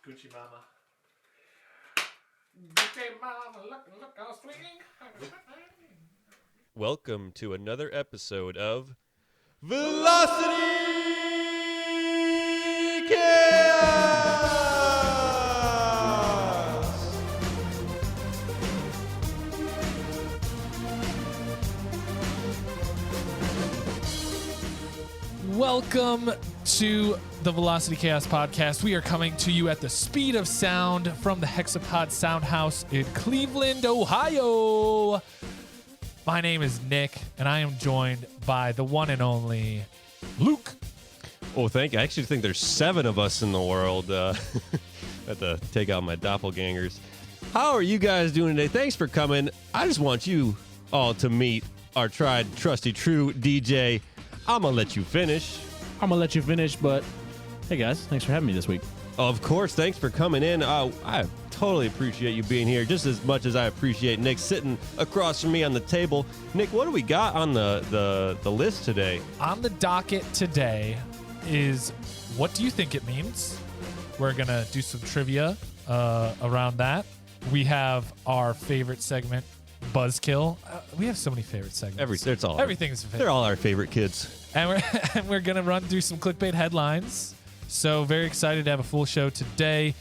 Gucci Mama. Gucci Mama, look how sweet. Welcome to another episode of Velocity Chaos! Welcome to the Velocity Chaos podcast. We are coming to you at the speed of sound from the Hexapod Soundhouse in Cleveland, Ohio. My name is Nick, and I am joined by the one and only Luke. Oh, thank you. I actually think there's 7 of us in the world. I have to take out my doppelgangers. How are you guys doing today? Thanks for coming. I just want you all to meet our tried, trusty, true DJ. I'm going to let you finish. I'm going to let you finish, but hey, guys, thanks for having me this week. Of course, thanks for coming in. I totally appreciate you being here, just as much as I appreciate Nick sitting across from me on the table. Nick, what do we got on the list today? On the docket today is what do you think it means? We're going to do some trivia around that. We have our favorite segment, Buzzkill. We have so many favorite segments. Everything's a favorite. They're all our favorite kids. And we're going to run through some clickbait headlines. So very excited to have a full show today.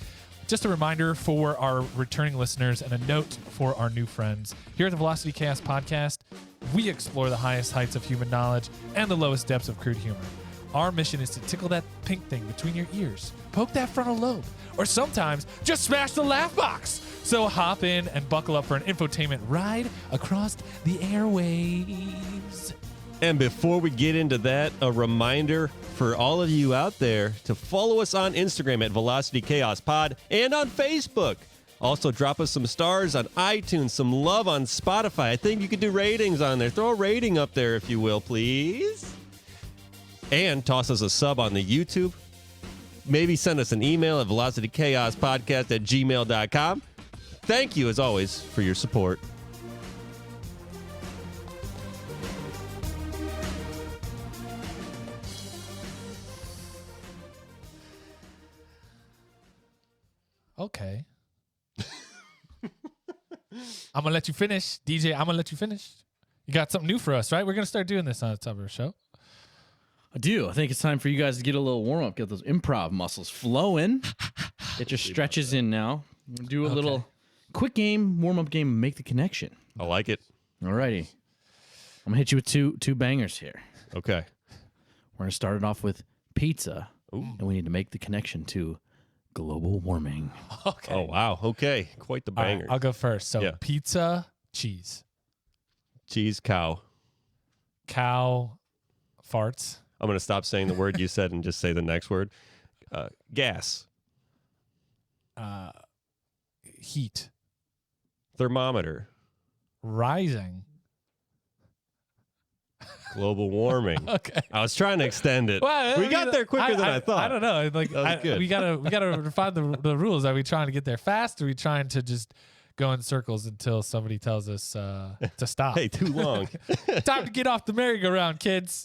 Just a reminder for our returning listeners and a note for our new friends. Here at the Velocity Chaos podcast, we explore the highest heights of human knowledge and the lowest depths of crude humor. Our mission is to tickle that pink thing between your ears, poke that frontal lobe, or sometimes just smash the laugh box. So hop in and buckle up for an infotainment ride across the airwaves. And before we get into that, a reminder for all of you out there to follow us on Instagram at Velocity Chaos Pod and on Facebook. Also, drop us some stars on iTunes, some love on Spotify. I think you could do ratings on there. Throw a rating up there, if you will, please. And toss us a sub on the YouTube. Maybe send us an email at velocitychaospodcast@gmail.com. Thank you, as always, for your support. Okay. I'm going to let you finish. DJ, I'm going to let you finish. You got something new for us, right? We're going to start doing this on the top of our show. I do. I think it's time for you guys to get a little warm up, get those improv muscles flowing. Get your stretches in now. Do a little quick game, warm up game, make the connection. I like it. Alrighty. I'm going to hit you with two bangers here. Okay. We're going to start it off with pizza. Ooh. And we need to make the connection to global warming. Okay. Oh, wow. Okay. Quite the All right, banger. I'll go first. So Yeah. pizza, cheese, Cheese, cow. cow, farts, I'm going to stop saying the word you said and just say the next word. Gas. heat, Thermometer. rising. Global warming. Okay. I was trying to extend it. Well, We got there quicker than I thought. I don't know. Like That was good. we gotta refine the rules. Are we trying to get there fast? Or are we trying to just go in circles until somebody tells us to stop? Hey, too long. Time to get off the merry-go-round, kids.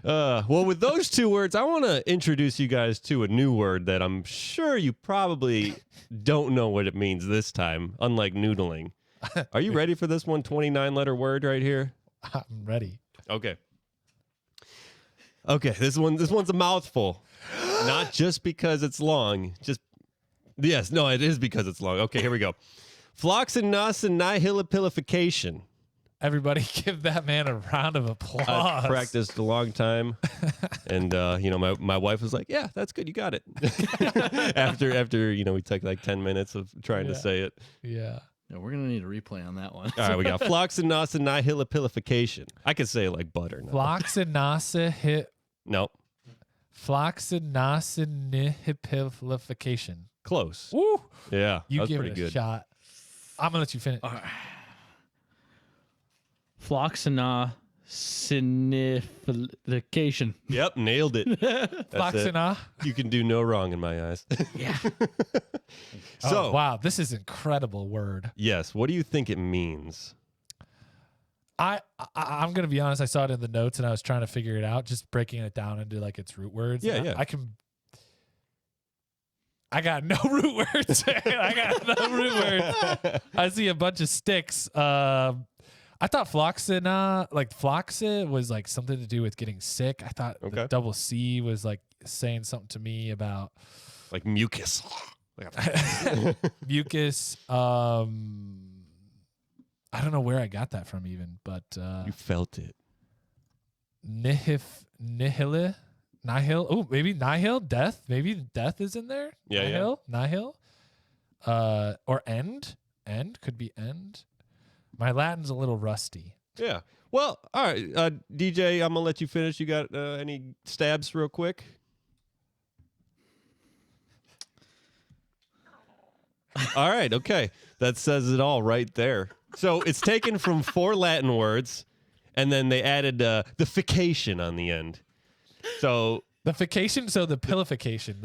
Well, with those 2 words, I want to introduce you guys to a new word that I'm sure you probably don't know what it means this time, unlike noodling. Are you ready for this one? 29-letter word right here? I'm ready. Okay. Okay, this one's a mouthful. Not just because it's long. It is because it's long. Okay, here we go. Floccinaucinihilipilification. Everybody give that man a round of applause. I practiced a long time, and my wife was like, "Yeah, that's good, you got it." after we took like 10 minutes of trying to say it. Yeah. Yeah, we're going to need a replay on that one. All right, we got Floccinaucinihilipilification. I could say it like butter. No. Floccinaucinihilipilification. Close. Woo! Yeah, You that was give pretty it a good. shot. I'm gonna let you finish. Floccinaucinihilipilification. Yep, nailed it. That's it. Floxina. You can do no wrong in my eyes. Yeah. So, wow, this is an incredible word. yes, what do you think it means? I'm gonna be honest. I saw it in the notes and I was trying to figure it out, just breaking it down into like its root words. Yeah, And yeah. I can I got no root words. I got no root words. I see a bunch of sticks. I thought floxin was like something to do with getting sick. I thought the double C was like saying something to me about like mucus. Mucus. I don't know where I got that from even, but you felt it. Nihil. Oh, maybe nihil, death. Maybe death is in there. Yeah, Nihil. Or end. End could be end. My Latin's a little rusty. Yeah. Well, all right, DJ, I'm gonna let you finish. You got any stabs real quick? All right. Okay. That says it all right there. So it's taken from 4 Latin words, and then they added the fication on the end. So the fication, so the pilification.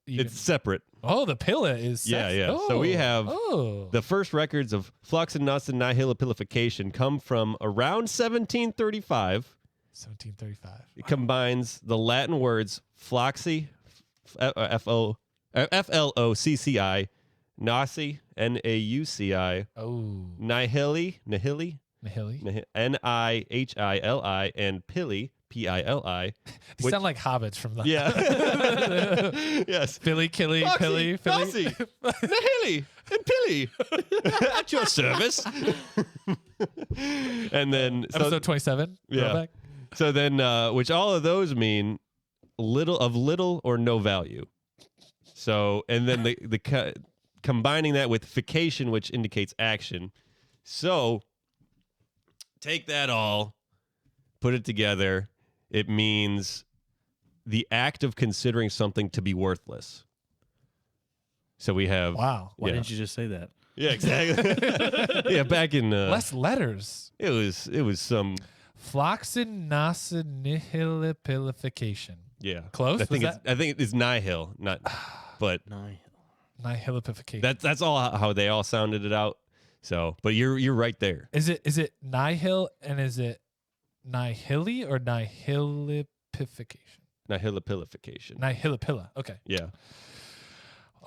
It's separate. Oh, the pilla is yeah. Oh, so we have the first records of Floccinaucinihilipilification come from around 1735. 1735. It combines the Latin words floxy, Flocci, nauci, Nauci, nihili, Nihili. nihili, and pili, Pili. They sound like hobbits from the Yes. Philly, Killy, Pilly, Philly. Nihili, and Pili. At your service. And then episode 27. Yeah. Throwback. So then which all of those mean little or no value. So and then the combining that with fication, which indicates action. So take that all, put it together. It means the act of considering something to be worthless. So we have... Wow. Why didn't you just say that? Yeah, exactly. Yeah, back in... less letters. It was some... Floccinaucinihilipilification. Yeah. Close? I think it's nihil, not... But... Nihilipification. That's all how they all sounded it out. So, but you're right there. Is it nihil and is it nihili or nihilipification? Nihilipilification. Nihilipilla. Okay. Yeah.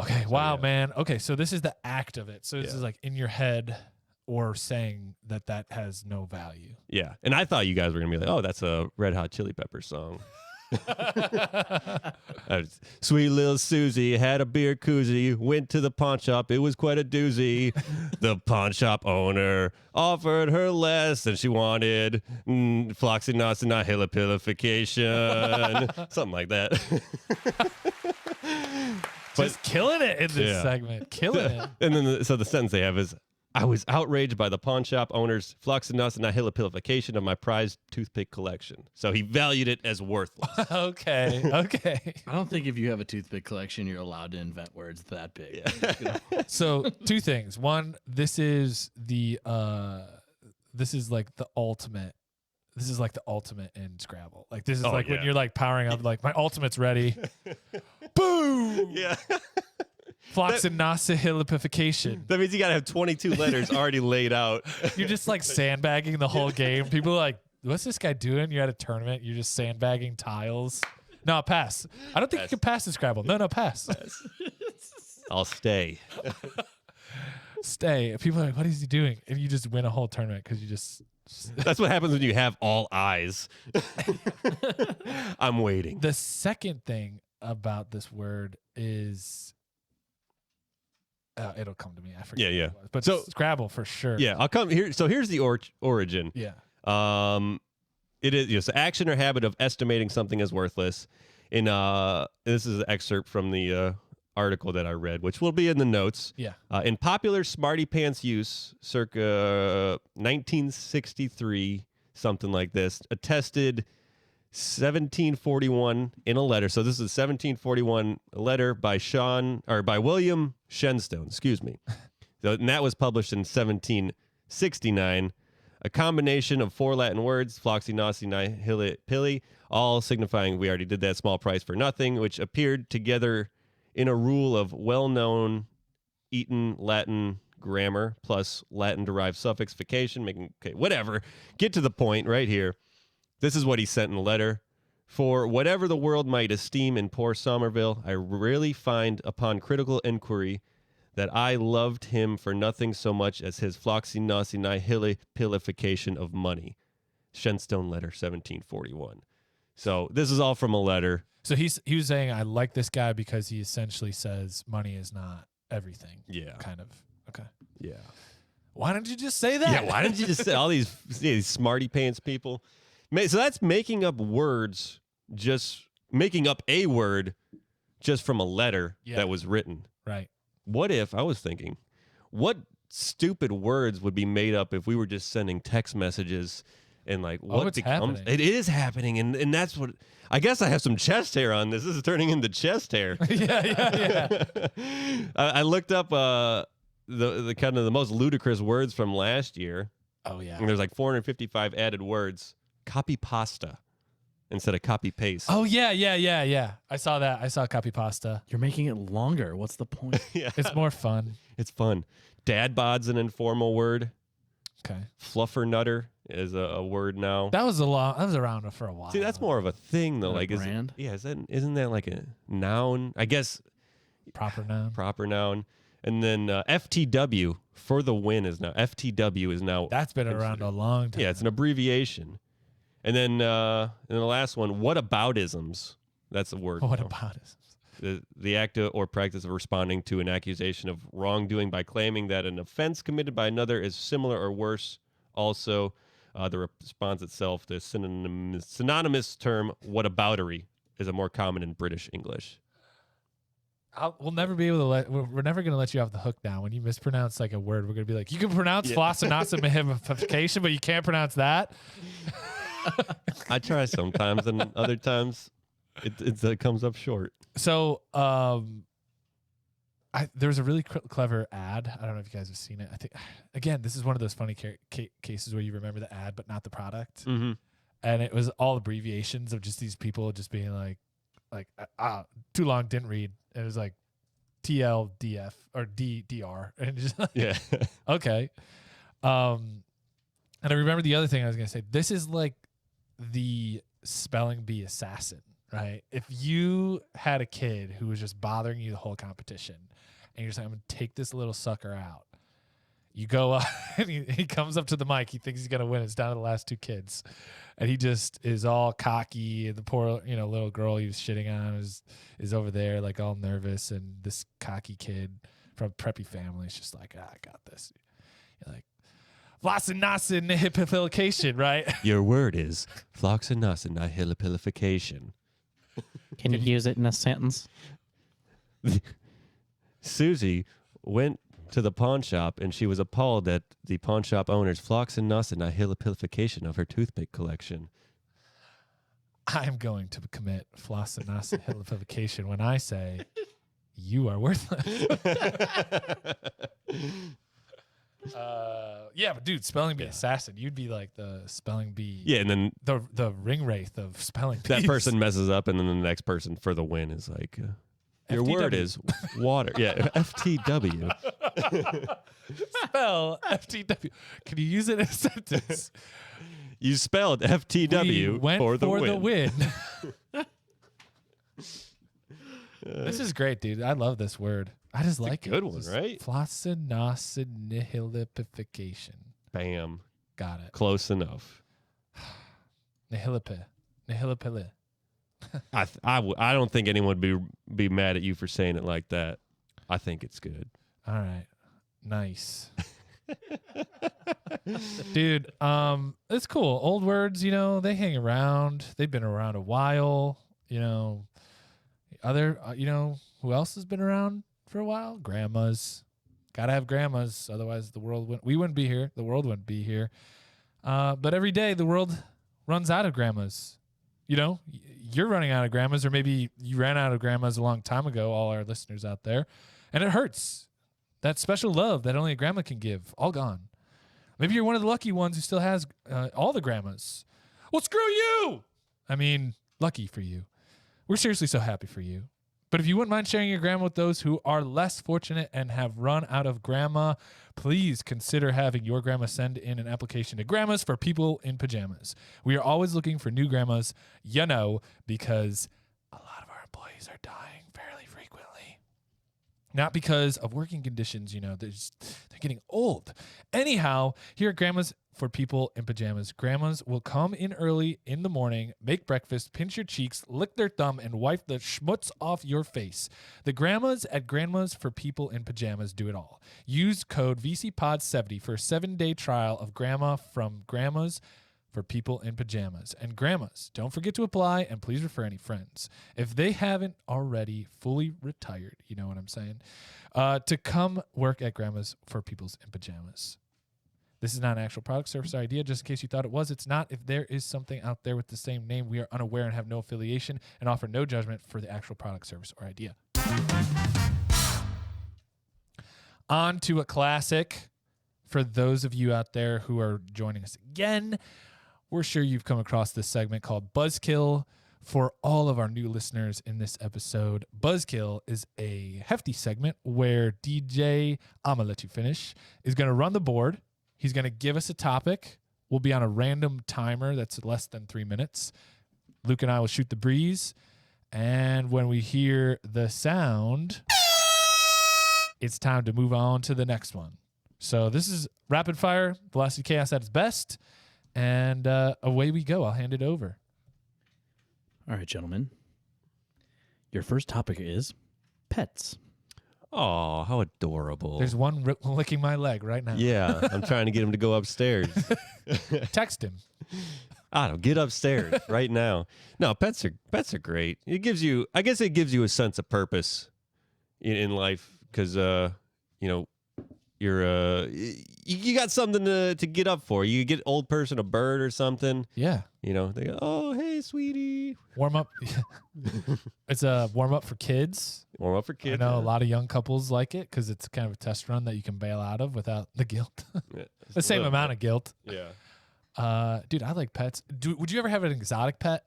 Okay. So, Wow, yeah. man. Okay, so this is the act of it. So this is like in your head or saying that has no value. Yeah. And I thought you guys were gonna be like, oh, that's a Red Hot Chili Peppers song. Sweet little Susie had a beer koozie, went to the pawn shop, it was quite a doozy. The pawn shop owner offered her less than she wanted. Floccinaucinihilipilification. Something like that. Just killing it in this segment. Killing it. And then so the sentence they have is, I was outraged by the pawn shop owner's Floccinaucinihilipilification of my prized toothpick collection. So he valued it as worthless. Okay. I don't think if you have a toothpick collection, you're allowed to invent words that big. Yeah. So 2 things. One, this is like the ultimate. This is like the ultimate in Scrabble. Like this is when you're like powering up, like my ultimate's ready. Boom. Yeah. Floccinaucinihilipilification. That means you got to have 22 letters already laid out. You're just like sandbagging the whole game. People are like, what's this guy doing? You're at a tournament. You're just sandbagging tiles. No, pass. I don't think you can pass the Scrabble. No, pass. I'll stay. Stay. People are like, what is he doing? And you just win a whole tournament because you just... That's what happens when you have all eyes. I'm waiting. The second thing about this word is... it'll come to me. I forget. Yeah. What it was. But So- Scrabble for sure. Yeah, I'll come here. So here's the origin. Yeah. It is so action or habit of estimating something as worthless. This is an excerpt from the article that I read, which will be in the notes. Yeah. In popular smarty pants use, circa 1963, something like this, attested 1741 in a letter. So this is a 1741 letter by William Shenstone. Excuse me. And that was published in 1769. A combination of 4 Latin words, Floccinaucinihilipili, all signifying, we already did that, small price for nothing, which appeared together in a rule of well-known Eton Latin grammar plus Latin-derived suffix fication, making, okay, whatever. Get to the point right here. This is what he sent in the letter. For whatever the world might esteem in poor Somerville, I really find upon critical inquiry that I loved him for nothing so much as his Floccinaucinihilipilification of money. Shenstone letter 1741. So this is all from a letter. So he was saying, I like this guy because he essentially says money is not everything. Yeah. Kind of. Okay. Yeah. Why don't you just say that? Yeah, why didn't you just say all these smarty pants people? So that's making up words, just making up a word just from a letter that was written. Right. What if, I was thinking, what stupid words would be made up if we were just sending text messages and like what it's becomes happening. it is happening and that's what I guess I have some chest hair on this. This is turning into chest hair. yeah. I looked up the kind of the most ludicrous words from last year. Oh yeah. And there's like 455 added words. Copy pasta instead of copy paste. Oh yeah. I saw that. I saw copy pasta. You're making it longer. What's the point? Yeah. It's more fun. It's fun. Dad bod's an informal word. Okay. Fluffernutter is a word now. That was around for a while. See, that's more of a thing though. Is that a Like, brand? Isn't that like a noun? I guess proper noun. proper noun. And then FTW for the win is now FTW is now. That's been around a long time. Yeah, it's an abbreviation. And then the last one, whataboutisms. That's a word. What now. about it? The act or practice of responding to an accusation of wrongdoing by claiming that an offense committed by another is similar or worse. Also, the response itself, the synonymous term whataboutery, is a more common in British English. We'll never be able to we're never going to let you off the hook now. When you mispronounce like a word, we're going to be like, you can pronounce Floccinaucinihilipilification, but you can't pronounce that. I try sometimes, and other times it comes up short. So there was a really clever ad. I don't know if you guys have seen it. I think, again, this is one of those funny cases where you remember the ad but not the product. Mm-hmm. And it was all abbreviations of just these people just being like too long, didn't read. And it was like TLDF or DDR. And just like, Yeah. okay. And I remember the other thing I was going to say. This is like the spelling bee assassin, right? If you had a kid who was just bothering you the whole competition and you're saying, I'm going to take this little sucker out. You go up and he comes up to the mic. He thinks he's going to win. It's down to the last two kids. And he just is all cocky. And the poor, little girl he was shitting on is over there like all nervous. And this cocky kid from a preppy family is just like, I got this. You're like, Floccinaucinihilipilification, right? Your word is Floccinaucinihilipilification. Can you use it in a sentence? Susie went to the pawn shop and she was appalled at the pawn shop owner's Floccinaucinihilipilification of her toothpick collection. I'm going to commit Floccinaucinihilipilification when I say you are worthless. Yeah, but dude, spelling bee assassin. You'd be like the spelling bee. Yeah, and then the ring wraith of spelling bees. that person messes up, and then the next person for the win is like, your FTW. word is water. Yeah, FTW. Spell FTW. Can you use it in a sentence? You spelled FTW We went for the win. This is great, dude. I love this word. I just like a good it. one, Just right? Floccinaucinihilipilification. Bam. Got it. Close enough. Nihilipili. I don't think anyone would be mad at you for saying it like that. I think it's good. All right. Nice. Dude, it's cool. Old words, they hang around. They've been around a while. Other, who else has been around for a while? Grandmas. Gotta have grandmas. Otherwise, we wouldn't be here. The world wouldn't be here. But every day, the world runs out of grandmas. You're running out of grandmas, or maybe you ran out of grandmas a long time ago, all our listeners out there. And it hurts. That special love that only a grandma can give, all gone. Maybe you're one of the lucky ones who still has all the grandmas. Well, screw you! I mean, lucky for you. We're seriously so happy for you. But if you wouldn't mind sharing your grandma with those who are less fortunate and have run out of grandma, please consider having your grandma send in an application to Grandmas for People in Pajamas. We are always looking for new grandmas, because a lot of our employees are dying fairly frequently. Not because of working conditions, they're getting old. Anyhow, here at Grandmas for People in Pajamas, grandmas will come in early in the morning, make breakfast, pinch your cheeks, lick their thumb, and wipe the schmutz off your face. The grandmas at Grandmas for People in Pajamas do it all. Use code VCPOD70 for a 7-day trial of Grandma from Grandmas for People in Pajamas. And grandmas, don't forget to apply, and please refer any friends, if they haven't already fully retired, you know what I'm saying, to come work at Grandmas for People in Pajamas. This is not an actual product, service, or idea. Just in case you thought it was, it's not. If there is something out there with the same name, we are unaware and have no affiliation and offer no judgment for the actual product, service, or idea. On to a classic. For those of you out there who are joining us again, we're sure you've come across this segment called Buzzkill. For all of our new listeners in this episode, Buzzkill is a hefty segment where DJ, I'm going to let you finish, is going to run the board. He's going to give us a topic. We'll be on a random timer that's less than 3 minutes. Luke and I will shoot the breeze. And when we hear the sound, it's time to move on to the next one. So this is rapid fire, Velocity Chaos at its best. And away we go. I'll hand it over. All right, gentlemen. Your first topic is pets. Oh, how adorable. There's one licking my leg right now. Yeah, I'm trying to get him to go upstairs. Text him. I don't get upstairs right now. No, pets are great. It gives you a sense of purpose in life because you're you got something to get up for. You get old person a bird or something. Yeah. They go, oh hey sweetie. Warm up. It's a warm up for kids. Warm up for kids. I know a lot of young couples like it because it's kind of a test run that you can bail out of without the guilt. Yeah, The same amount of guilt. Yeah. Dude, I like pets. Would you ever have an exotic pet?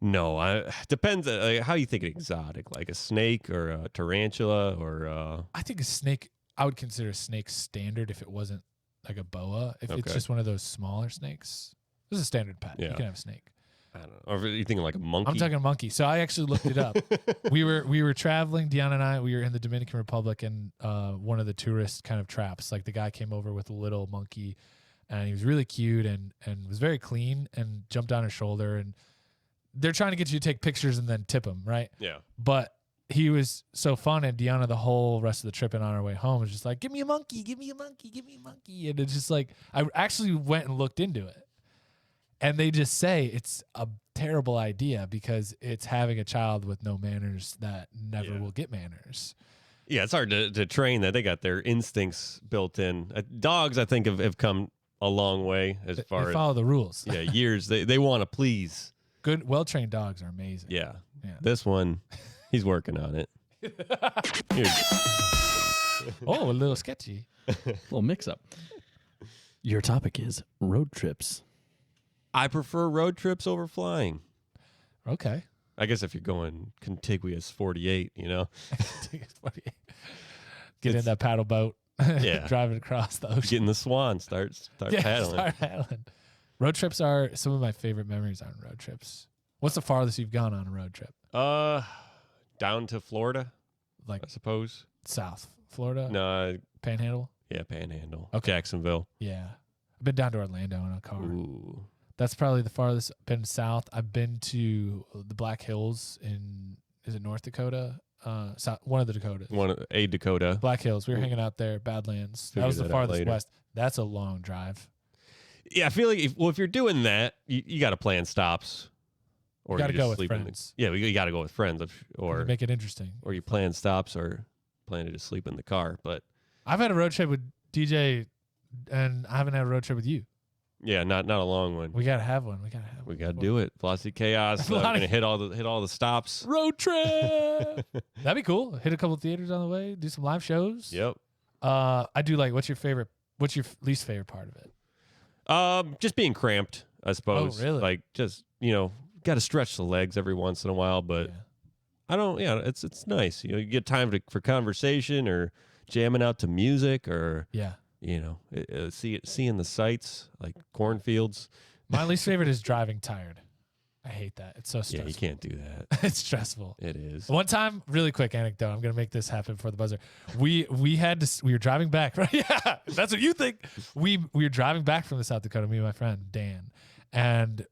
No, depends how you think exotic, like a snake or a tarantula or. I think a snake. I would consider a snake standard if it wasn't like a boa. If it's Okay. just one of those smaller snakes, this is a standard pet. Yeah. You can have a snake. I don't know. Or are you thinking like a monkey? I'm talking a monkey. So I actually looked it up. we were traveling, Deanna and I. We were in the Dominican Republic, and one of the tourist kind of traps. Like the guy came over with a little monkey, and he was really cute and was very clean and jumped on her shoulder. And they're trying to get you to take pictures and then tip him, right? Yeah. But he was so fun, and Deanna the whole rest of the trip and on our way home was just like, give me a monkey, give me a monkey, give me a monkey. And it's just like, I actually went and looked into it. And they just say it's a terrible idea because it's having a child with no manners that never will get manners. Yeah, it's hard to train that. They got their instincts built in. Dogs, I think, have come a long way as far They follow the rules. as years. They want to please. Good, well-trained dogs are amazing. Yeah. Yeah. This one, he's working on it. Here. Oh, a little sketchy. Little mix-up. Your topic is road trips. I prefer road trips over flying. Okay. I guess if you're going contiguous 48, Get in that paddle boat. Yeah. Driving across the ocean. Get in the swan, start paddling. Start paddling. Road trips are some of my favorite memories on road trips. What's the farthest you've gone on a road trip? Down to Florida, Like I suppose. South Florida? No, Panhandle? yeah, Panhandle. Okay. Jacksonville. Yeah. I've been down to Orlando in a car. Ooh. That's probably the farthest I've been south. I've been to the Black Hills in, is it North Dakota? South, one of the Dakotas. A Dakota. Black Hills. We were hanging out there, Badlands. That Figure was the that out farthest later. west. That's a long drive. Yeah, I feel like if you're doing that, you got to plan stops. Or Gotta you go just with sleep friends. you got to go with friends, or Make it interesting. or you plan stops, or plan to just sleep in the car. But I've had a road trip with DJ, and I haven't had a road trip with you. yeah, not a long one. We gotta have one. We got to do it. Velocity Chaos. We're gonna hit all the stops. Road trip. That'd be cool. Hit a couple theaters on the way. Do some live shows. Yep. I do like. What's your least favorite part of it? Just being cramped, I suppose. Oh, really? Like just got to stretch the legs every once in a while, but Yeah. I don't. Yeah, it's nice. You get time for conversation or jamming out to music or Yeah. seeing the sights like cornfields. My least favorite is driving tired. I hate that. It's so stressful. Yeah, you can't do that. It's stressful. It is. One time, really quick anecdote. I'm gonna make this happen for the buzzer. We were driving back. Right? Yeah, that's what you think. We were driving back from the South Dakota. Me and my friend Dan, and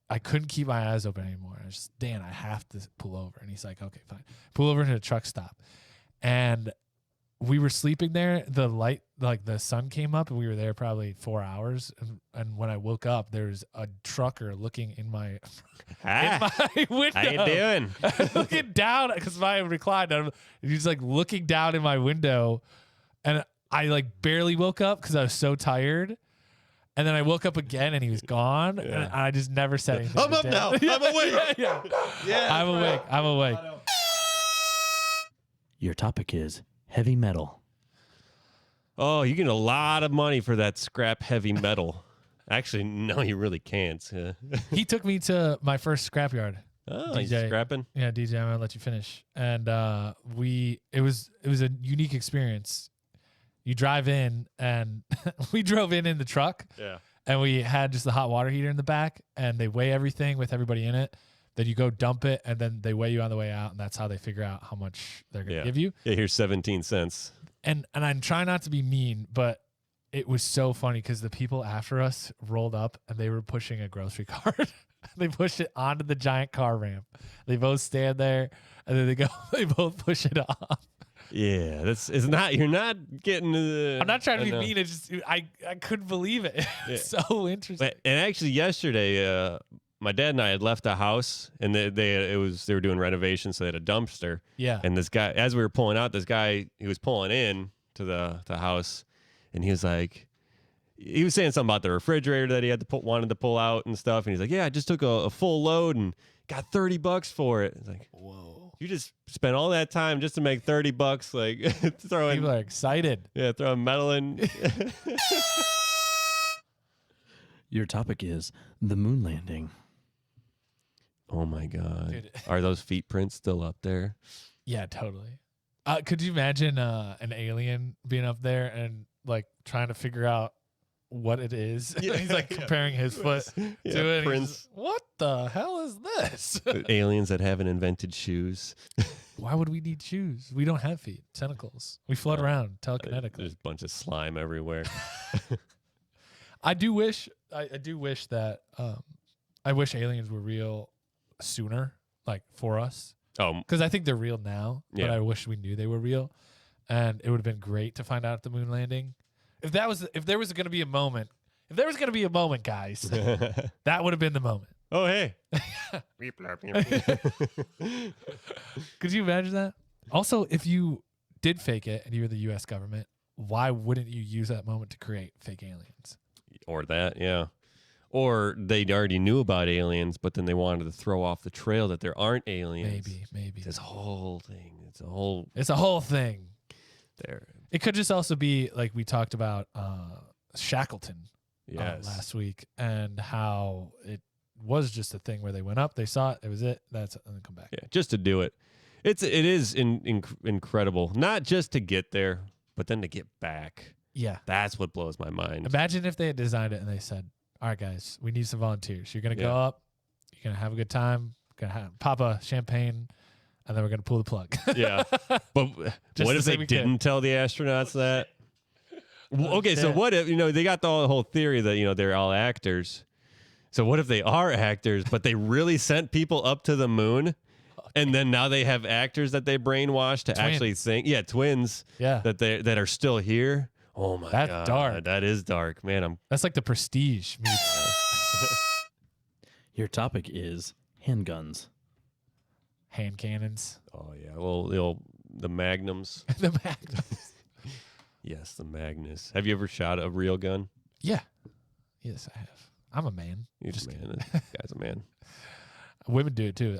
I couldn't keep my eyes open anymore. I was just, Dan, I have to pull over. And he's like, okay, fine. Pull over to a truck stop, and we were sleeping there. The light, like the sun came up, and we were there probably 4 hours. And when I woke up, there's a trucker looking in my window. How you doing? Looking down because my reclined. He's like looking down in my window, and I like barely woke up because I was so tired. And then I woke up again, and he was gone. Yeah. And I just never said anything. I'm up now. I'm awake. Yeah. Yeah, I'm awake. I'm awake. Your topic is heavy metal. Oh, you get a lot of money for that scrap heavy metal. Actually, no, you really can't. He took me to my first scrapyard. Oh, he's DJ. scrapping. Yeah, DJ, I'm gonna let you finish. And it was a unique experience. You drive in, and we drove in the truck. Yeah. And we had just the hot water heater in the back, and they weigh everything with everybody in it. Then you go dump it, and then they weigh you on the way out, and that's how they figure out how much they're gonna give you. Yeah, here's 17 cents. And I'm trying not to be mean, but it was so funny because the people after us rolled up, and they were pushing a grocery cart. They pushed it onto the giant car ramp. They both stand there, and then they both push it off. Yeah, you're not getting to the. I'm not trying to be mean. It's just I couldn't believe it. It's so interesting. And actually, yesterday, my dad and I had left the house, and they were doing renovations, so they had a dumpster. Yeah. And this guy, as we were pulling out, he was pulling in to the house, and he was saying something about the refrigerator that he wanted to pull out and stuff. And he's like, "Yeah, I just took a full load and got $30 for it." It's like, whoa. You just spent all that time just to make $30, like throwing. People are excited. Yeah, throwing metal in. Your topic is the moon landing. Oh my God. Dude. Are those feet prints still up there? Yeah, totally. Could you imagine an alien being up there and like trying to figure out what it is? Yeah, He's like comparing his foot to it. And prints. he's, what the hell is this? Aliens that haven't invented shoes. Why would we need shoes? We don't have feet. Tentacles. We float around telekinetically. There's a bunch of slime everywhere. I do wish that I wish aliens were real sooner, like for us. Oh, Because I think they're real now, but Yeah. I wish we knew they were real. And it would have been great to find out at the moon landing. If there was going to be a moment, guys, that would have been the moment. oh, hey. Could you imagine that? Also, if you did fake it and you were the U.S. government, why wouldn't you use that moment to create fake aliens? Or that, yeah. Or they already knew about aliens, but then they wanted to throw off the trail that there aren't aliens. Maybe. This whole thing. It's a whole thing. there. It could just also be like we talked about Shackleton Yes. last week and how it was just a thing where they went up, they saw it, it was it, and then come back. Yeah, just to do it. It is incredible. Not just to get there, but then to get back. Yeah. That's what blows my mind. Imagine if they had designed it and they said, all right, guys, we need some volunteers. You're going to go Yeah. up, you're going to have a good time, going to pop a champagne, and then we're going to pull the plug. Yeah. But Just what to if say they we didn't could. tell the astronauts that? Okay, so shit. what if, they got the whole theory that, they're all actors. So what if they are actors, but they really sent people up to the moon? And then now they have actors that they brainwashed to actually think. Yeah, twins. Yeah. That are still here. Oh my That's God. dark. That is dark, man. That's like the Prestige meets Your topic is handguns. hand cannons. Oh yeah. Well, the magnums. The Magnums. Yes, the Magnus. Have you ever shot a real gun? Yeah. Yes, I have. I'm a man. You're Just just a man. This guy's a man. Women do it too.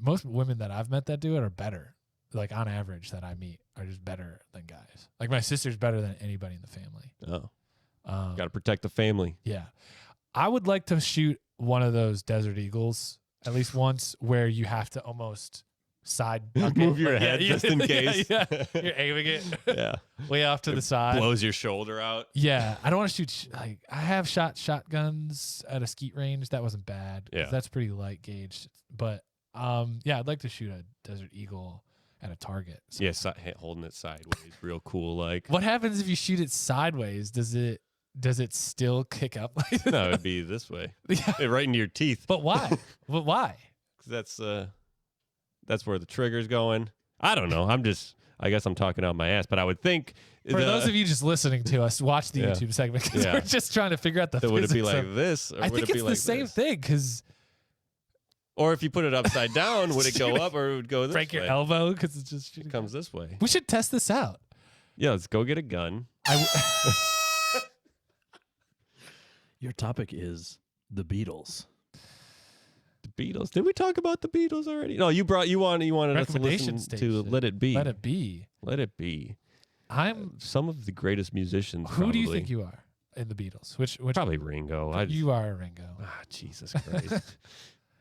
Most women that I've met that do it are better. Like on average that I meet are just better than guys. Like my sister's better than anybody in the family. Oh, got to protect the family. Yeah. I would like to shoot one of those Desert Eagles at least once where you have to almost side. Move your head just in case. Yeah. You're aiming it Yeah. way off to the side. Blows your shoulder out. Yeah, I don't want to shoot. Like I have shot shotguns at a skeet range. That wasn't bad. 'Cause Yeah. that's pretty light gauge. But yeah, I'd like to shoot a Desert Eagle at a target. So Yeah, holding it sideways, real cool. Like what happens if you shoot it sideways? Does it still kick up? no, it'd be this way, Yeah. right into your teeth. But why? But why? 'Cause that's where the trigger's going. I don't know. I guess I'm talking out my ass, but I would think For those of you just listening to us, watch the Yeah. YouTube segment because Yeah. we're just trying to figure out the so would it be physics like of- this, or I would think it be it's like the same this? thing because Or if you put it upside down, would it go up or it would go this break your way? elbow because it's just shooting. It comes this way. We should test this out. Yeah, let's go get a gun. Your topic is the Beatles. The Beatles. Did we talk about the Beatles already? No, you wanted us to listen Recommendation to station. Let It Be. Let it be. Let It Be. I'm. Some of the greatest musicians. Who do you probably. think you are in the Beatles? Which Probably Ringo. you are Ringo. Jesus Christ.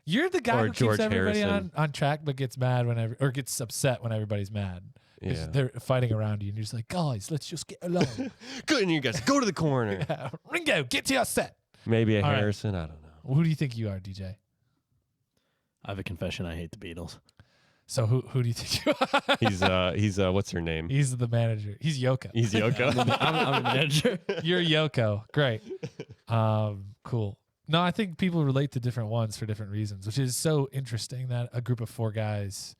You're the guy Or who George keeps everybody Harrison. on track, but gets mad or gets upset when everybody's mad. 'Cause Yeah. they're fighting around you, and you're just like, guys, let's just get along. Good, and you guys go to the corner. Yeah. Ringo, get to your set. Maybe a All right. Harrison. I don't know. Who do you think you are, DJ? I have a confession. I hate the Beatles. So who do you think you are? He's what's her name? He's the manager. He's Yoko. He's Yoko. I'm a manager. You're Yoko. Great. Cool. No, I think people relate to different ones for different reasons, which is so interesting that a group of 4 guys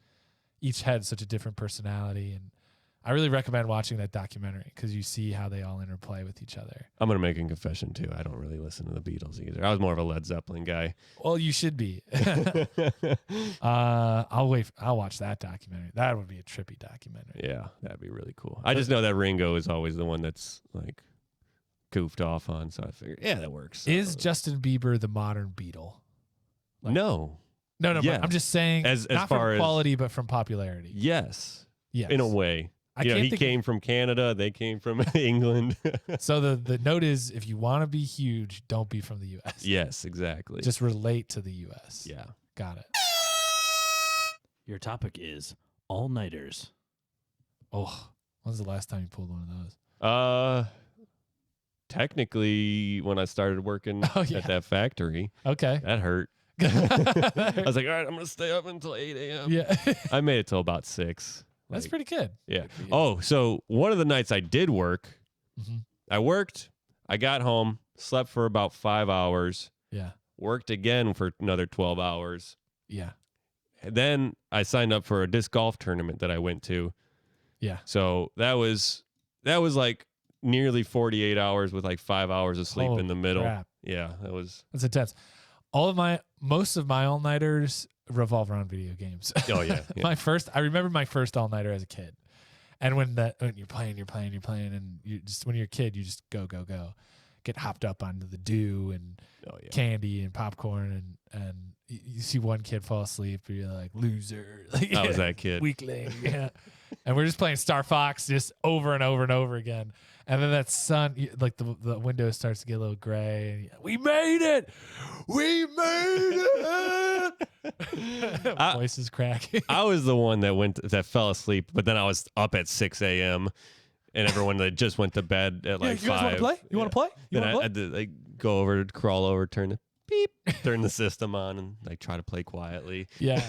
each had such a different personality. And I really recommend watching that documentary because you see how they all interplay with each other. I'm gonna make a confession too. I don't really listen to the Beatles either. I was more of a Led Zeppelin guy. Well, you should be. I'll watch that documentary. That would be a trippy documentary. Yeah, that'd be really cool. I just know that Ringo is always the one that's like goofed off on, so I figured, yeah, that works. Is Justin Bieber the modern Beatle? No. No, Yes. but I'm just saying, As not far from as- quality, but from popularity. Yes. Yes. In a way. I You know, can't he think came from Canada. They came from England. So the note is, if you want to be huge, don't be from the U.S. Yes, exactly. Just relate to the U.S. yeah. Got it. Your topic is all-nighters. Oh, when's the last time you pulled one of those? Technically, when I started working yeah. at that factory, Okay. that hurt. I was like, all right, I'm gonna stay up until 8 a.m. Yeah. I made it till about 6. That's Like, pretty good. Yeah. Good for you. Oh, so one of the nights I did work, Mhm. I worked, I got home, slept for about 5 hours, Yeah. worked again for another 12 hours. Yeah. And then I signed up for a disc golf tournament that I went to. Yeah. So that was like nearly 48 hours with like 5 hours of sleep in the Holy middle. crap. Yeah, that was. That's intense. Most of my all-nighters revolve around video games. Oh yeah. Yeah. I remember my first all-nighter as a kid. And when you're playing, and when you're a kid, you just go, get hopped up onto the dew and Oh yeah. candy and popcorn, and you see one kid fall asleep, and you're like, loser. Like, I was that kid. Weakling. Yeah. And we're just playing Star Fox just over and over and over again. And then that sun, like the window starts to get a little gray. And we made it! We made it! Voice is cracking. I was the one that fell asleep, but then I was up at 6 a.m. and everyone that just went to bed at like you guys 5. want to play? You want to play? You Then want I to play? had to like go over, crawl over, turn the system on, and like try to play quietly. Yeah.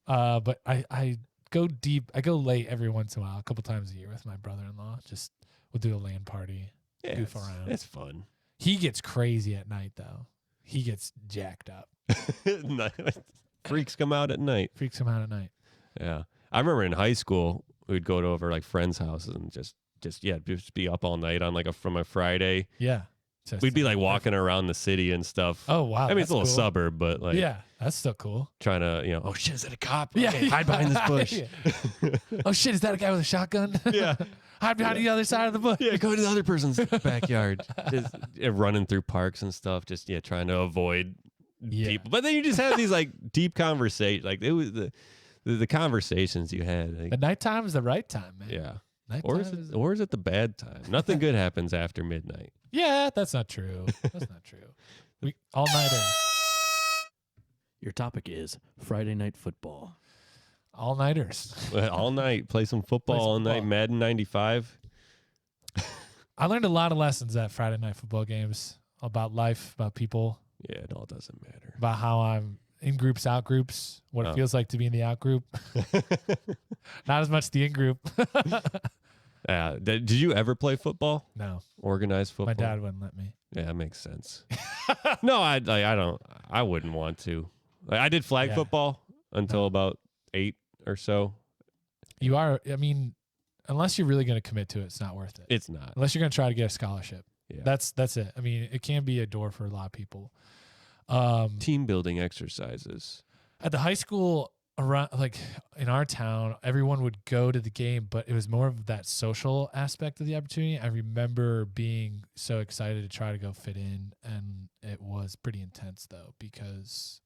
But I go deep. I go late every once in a while, a couple times a year with my brother-in-law. Just we'll do a LAN party. Yeah, Goof around. It's fun. He gets crazy at night though. He gets jacked up. Freaks come out at night. Freaks him out at night. Yeah, I remember in high school we'd go to over like friends' houses and just be up all night on like from a Friday. Yeah. We'd be like walking around the city and stuff. Oh wow. I mean, it's a little cool. suburb, but like Yeah, that's still cool. trying to oh shit, is that a cop? Yeah. Okay, hide behind this bush. Yeah. Oh shit, is that a guy with a shotgun? Yeah. Hide behind the other side of the bush. Yeah, go to the other person's backyard. Just running through parks and stuff. Just trying to avoid people. But then you just have these like deep conversations. Like it was the conversations you had. Like, The nighttime is the right time, man. yeah. Nighttime Or is it the bad time? Nothing good happens after midnight. Yeah, that's not true. That's not true. All nighter. Your topic is Friday night football. All-nighters. All night. Play some football all night. Madden 95. I learned a lot of lessons at Friday night football games about life, about people. Yeah, it all doesn't matter. About how I'm in groups, out groups, what it feels like to be in the out group. Not as much the in group. Did you ever play football? No. Organized football? My dad wouldn't let me. Yeah, that makes sense. No, I wouldn't want to. Like, I did flag football until about 8 or so. You are, I mean, unless you're really going to commit to it, it's not worth it. It's not. Unless you're going to try to get a scholarship. Yeah. That's it. I mean, it can be a door for a lot of people. Team building exercises. At the high school around, like in our town, everyone would go to the game, but it was more of that social aspect of the opportunity. I remember being so excited to try to go fit in, and it was pretty intense though, because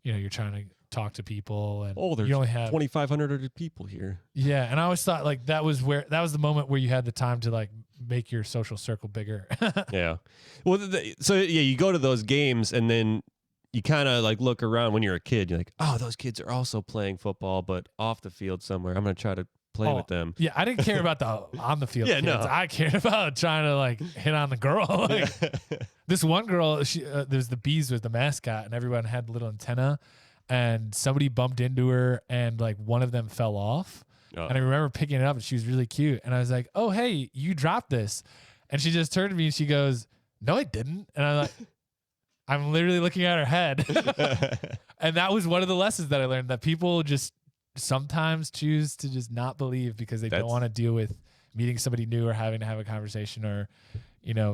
you're trying to talk to people, and there's you only have 2,500 people here. Yeah, and I always thought like that was the moment where you had the time to like make your social circle bigger. Yeah. Well, you go to those games and then you kind of like look around when you're a kid. You're like, oh, those kids are also playing football, but off the field somewhere. I'm going to try to play with them. Yeah, I didn't care about the on the field kids. No. I cared about trying to like hit on the girl. Like, this one girl, there's the bees was the mascot, and everyone had the little antenna, and somebody bumped into her, and like one of them fell off. And I remember picking it up, and she was really cute. And I was like, oh, hey, you dropped this. And she just turned to me and she goes, no, I didn't. And I'm like, I'm literally looking at her head. And that was one of the lessons that I learned, that people just sometimes choose to just not believe because they don't want to deal with meeting somebody new or having to have a conversation or,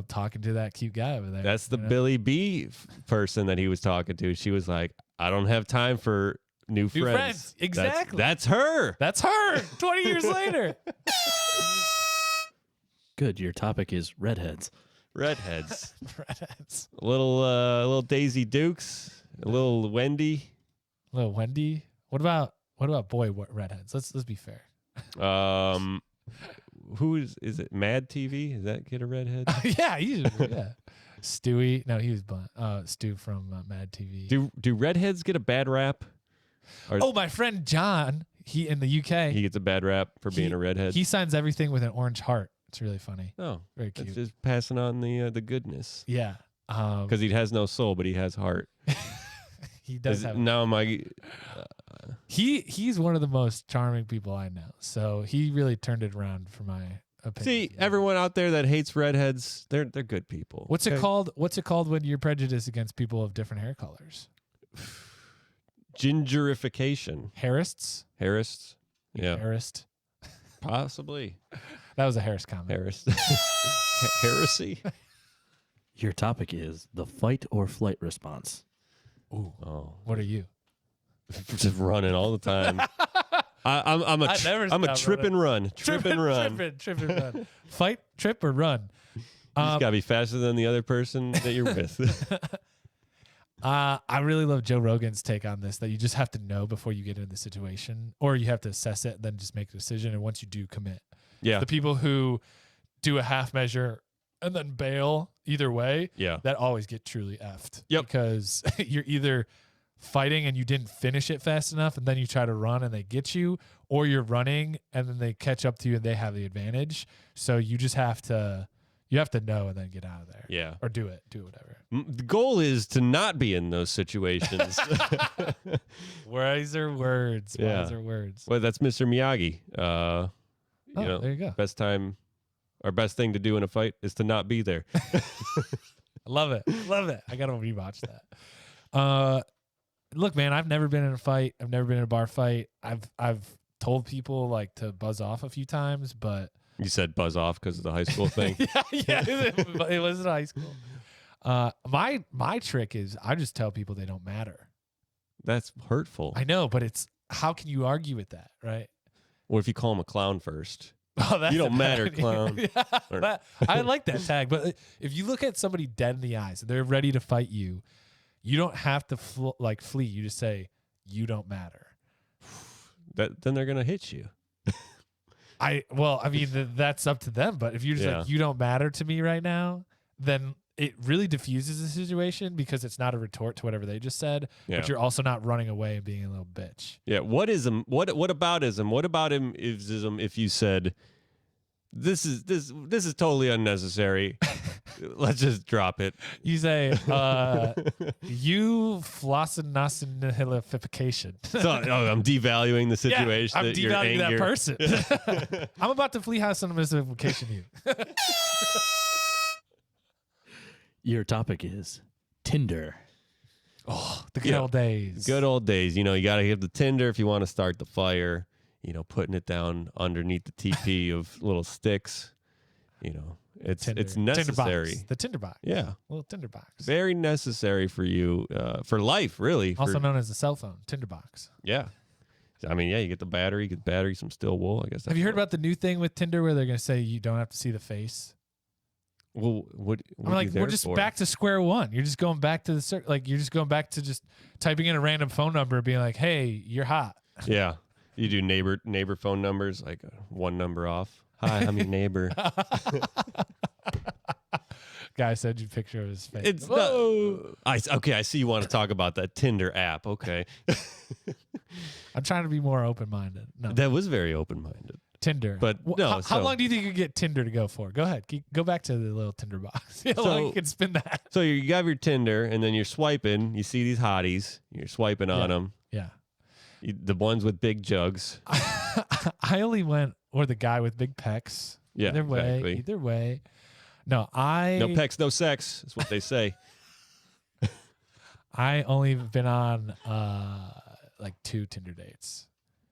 talking to that cute guy over there. That's the Billy B person that he was talking to. She was like, I don't have time for new friends. Exactly. That's her. That's her 20 years later. Good. Your topic is redheads. Redheads. Redheads. A little Daisy Dukes. A little Wendy. Little Wendy. What about boy redheads? Let's be fair. Who is it? Mad TV? Is that kid a redhead? Yeah, yeah. Stewie. No, he was blonde. Stu from Mad TV. Do redheads get a bad rap? My friend John, he in the UK. He gets a bad rap for being a redhead. He signs everything with an orange heart. It's really funny. Oh, very cute. It's just passing on the goodness. Yeah. Because he has no soul, but he has heart. He does have. Now my. He's one of the most charming people I know. So he really turned it around for my opinion. See, everyone out there that hates redheads, they're good people. What's it called? What's it called when you're prejudiced against people of different hair colors? Gingerification. Harrists? Yeah. Harrist. Possibly. That was a Harris comment. Heresy. Your topic is the fight or flight response. Ooh. Oh. What are you? Just running all the time. I'm a trip and run. Trip and run. Fight, trip, or run. You just gotta be faster than the other person that you're with. I really love Joe Rogan's take on this, that you just have to know before you get into the situation, or you have to assess it and then just make a decision. And once you do, commit. Yeah. The people who do a half measure and then bail either way, that always get truly effed. Yep. Because you're either fighting and you didn't finish it fast enough and then you try to run and they get you, or you're running and then they catch up to you and they have the advantage. So you just have to know and then get out of there. Yeah. Or do whatever. The goal is to not be in those situations. Wiser words. Yeah. Wiser words. Well, that's Mr. Miyagi. There you go. Best thing to do in a fight is to not be there. Love it. I gotta rewatch that. Look, man, I've never been in a fight. I've never been in a bar fight. I've told people like to buzz off a few times, but you said buzz off because of the high school thing. yeah, it was in high school. My trick is I just tell people they don't matter. That's hurtful. I know, but it's how can you argue with that, right? What if you call him a clown first? Oh, that's you don't matter, clown. I like that tag, but if you look at somebody dead in the eyes and they're ready to fight you, you don't have to flee. You just say you don't matter. Then they're gonna hit you. That's up to them. But if you're just like you don't matter to me right now, then it really diffuses the situation because it's not a retort to whatever they just said, Yeah. but you're also not running away and being a little bitch. Yeah. What ism? What about ism? What about him ism if you said this is totally unnecessary. Let's just drop it. You say you Floccinaucinihilipilification. So I'm devaluing the situation. I'm that you're devaluing that angry. person. I'm about to flea house cinematification you. Your topic is Tinder. Oh, the good old days. Good old days. You know, you got to have the Tinder if you want to start the fire. You know, putting it down underneath the TP of little sticks. You know, it's necessary. Tinder box. The Tinder box. Yeah, little Tinder box. very necessary for you for life, really. Also known as a cell phone, Tinder box. Yeah. I mean, yeah, you get the battery, some steel wool. I guess. Have you heard about the new thing with Tinder where they're going to say you don't have to see the face? Well, what I'm like, we're just back to square one. You're just going back to the you're just going back to just typing in a random phone number and being like, hey, you're hot. Yeah. You do neighbor phone numbers, like one number off. Hi, I'm your neighbor. Guy sent you a picture of his face. It's I see you want to talk about that Tinder app. Okay. I'm trying to be more open-minded. No. That was very open-minded. Tinder. But no, how long do you think you get Tinder to go for? Go ahead. Go back to the little Tinder box. How long you can spin that? So you have your Tinder, and then you're swiping. You see these hotties. You're swiping on them. Yeah. The ones with big jugs. I only went, or the guy with big pecs. Yeah, Either way. No, No pecs, no sex, is what they say. I only been on like 2 Tinder dates.